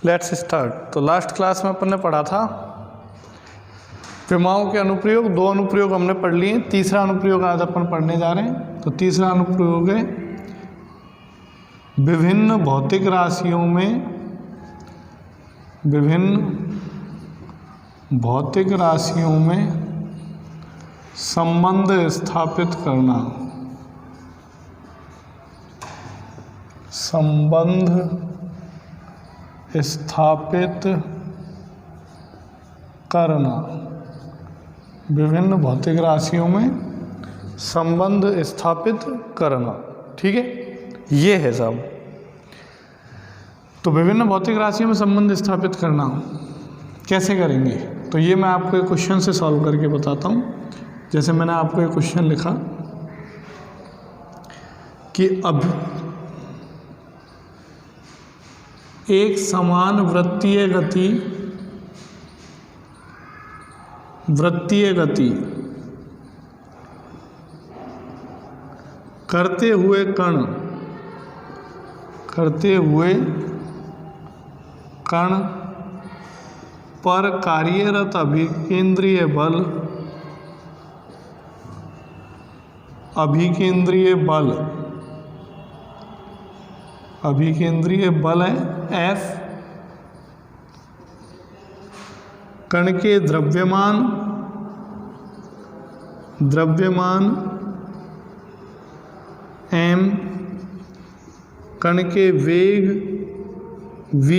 Let's start. तो last class में अपन ने पढ़ा था विमाओं के अनुप्रयोग। 2 अनुप्रयोग हमने पढ़ लिए, तीसरा अनुप्रयोग आज अपन पढ़ने जा रहे हैं। तो तीसरा अनुप्रयोग है विभिन्न भौतिक राशियों में संबंध स्थापित करना। संबंध स्थापित करना, विभिन्न भौतिक राशियों में संबंध स्थापित करना। ठीक है, ये है सब। तो विभिन्न भौतिक राशियों में संबंध स्थापित करना कैसे करेंगे, तो ये मैं आपको एक क्वेश्चन से सॉल्व करके बताता हूँ। जैसे मैंने आपको एक क्वेश्चन लिखा कि अब एक समान वृत्तीय गति करते हुए कण पर कार्यरत अभिकेंद्रीय बल है F, कण के द्रव्यमान M, कण के वेग V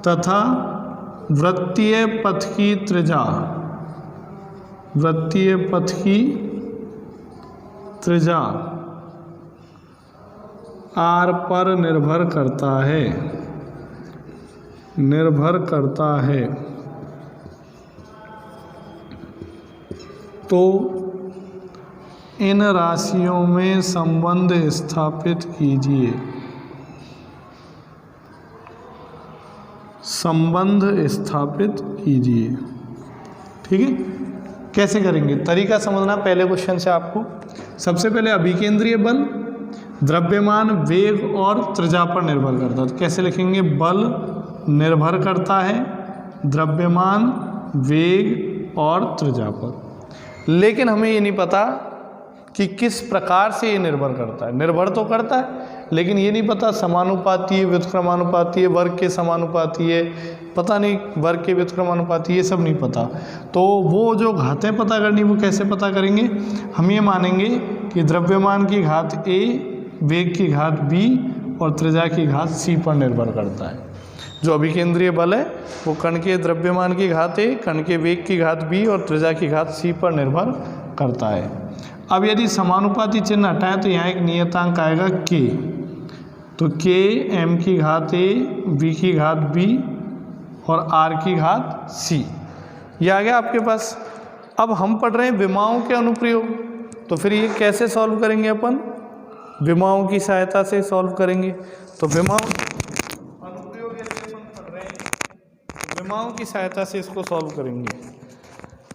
तथा वृत्तीय पथ की त्रिज्या R पर निर्भर करता है। तो इन राशियों में संबंध स्थापित कीजिए। ठीक है, कैसे करेंगे, तरीका समझना पहले क्वेश्चन से आपको। सबसे पहले अभिकेंद्रीय बल द्रव्यमान, वेग और त्रिज्या पर निर्भर करता है। तो कैसे लिखेंगे, बल निर्भर करता है द्रव्यमान, वेग और त्रिज्या पर। लेकिन हमें ये नहीं पता कि किस प्रकार से ये निर्भर करता है। निर्भर तो करता है, लेकिन ये नहीं पता समानुपाती, व्युत्क्रमानुपाती, वर्ग के समानुपाती है, पता नहीं वर्ग के व्युत्क्रमानुपाती, ये सब नहीं पता। तो वो जो घातें पता करनी, वो कैसे पता करेंगे, हम ये मानेंगे कि द्रव्यमान की घात A, वेग की घात B और त्रिज्या की घात C पर निर्भर करता है। जो अभिकेंद्रीय बल है वो कण के द्रव्यमान की घात A, कण के वेग की घात B और त्रिज्या की घात C पर निर्भर करता है। अब यदि समानुपाती चिन्ह हटाएं तो यहाँ एक नियतांक आएगा K। तो K M की घात A, V की घात B और R की घात C, ये आ गया आपके पास। अब हम पढ़ रहे हैं विमाओं के अनुप्रयोग, तो फिर ये कैसे सॉल्व करेंगे अपन, विमाओं की सहायता से सॉल्व करेंगे। तो विमाओं अनुप्रयोग यदि अपन पढ़ रहे हैं तो विमाओं की सहायता से इसको सॉल्व करेंगे।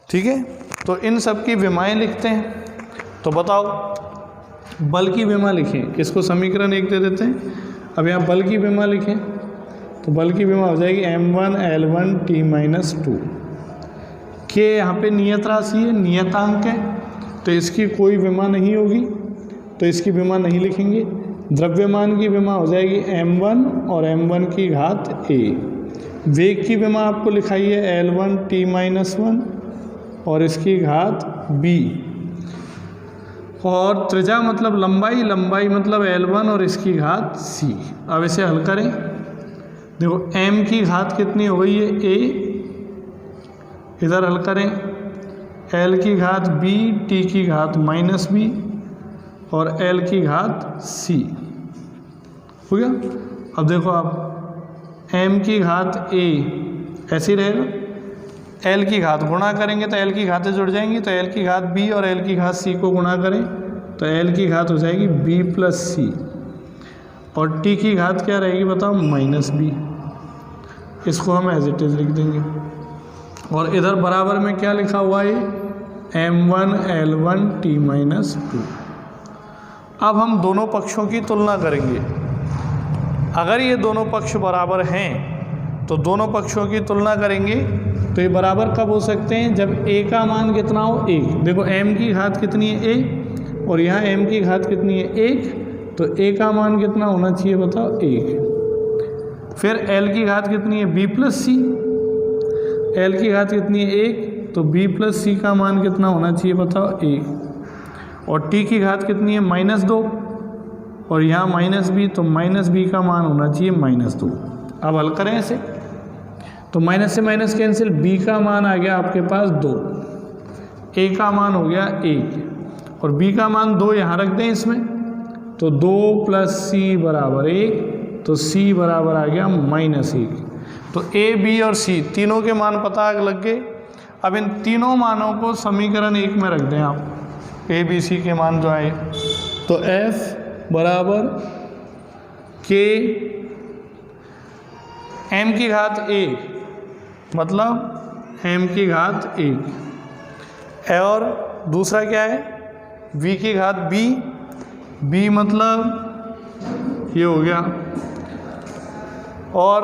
ठीक है, तो इन सब की विमाएं लिखते हैं। तो बताओ, बल की विमा लिखें, इसको समीकरण 1 दे देते हैं। अब यहाँ बल की विमा लिखें तो बल की विमा हो जाएगी M1 L1 T-2। के यहाँ पे नियत राशि है, नियतांक है, तो इसकी कोई विमा नहीं होगी, तो इसकी विमा नहीं लिखेंगे। द्रव्यमान की विमा हो जाएगी M1 और M1 की घात A। वेग की विमा आपको लिखाई है L1 T-1 और इसकी घात B। और त्रिज्या मतलब लंबाई मतलब L1 और इसकी घात C। अब इसे हल करें, देखो M की घात कितनी हो गई है A, इधर हल करें L की घात B, T की घात -B और L की घात C हो गया। अब देखो आप M की घात A ऐसी रहेगा, L की घात गुणा करेंगे तो L की घातें जुड़ जाएंगी, तो L की घात B और L की घात C को गुणा करें तो L की घात हो जाएगी B + C और T की घात क्या रहेगी बताओ, -B। इसको हम एज इट इज लिख देंगे। और इधर बराबर में क्या लिखा हुआ है, M1 L1 T-2। अब हम दोनों पक्षों की तुलना करेंगे। अगर ये दोनों पक्ष बराबर हैं तो दोनों पक्षों की तुलना करेंगे तो ये बराबर कब हो सकते हैं, जब a का मान कितना हो 1। देखो m की घात कितनी है a और यहाँ m की घात कितनी है 1, तो a का मान कितना होना चाहिए बताओ 1। फिर l की घात कितनी है b प्लस सी, l की घात कितनी है 1, तो b प्लस सी का मान कितना होना चाहिए बताओ 1। और t की घात कितनी है -2 और यहाँ -b, तो -b का मान होना चाहिए -2। अब हल करें इसे, तो माइनस से माइनस कैंसिल, b का मान आ गया आपके पास 2, a का मान हो गया 1 और b का मान 2 यहाँ रख दें इसमें, तो 2 + c बराबर 1, तो c बराबर आ गया -1। तो a, b और c तीनों के मान पता लग गए। अब इन तीनों मानों को समीकरण 1 में रख दें आप, a, b, c के मान जो आए, तो f बराबर k m की घात 1 मतलब m की घात 1, और दूसरा क्या है v की घात b मतलब ये हो गया, और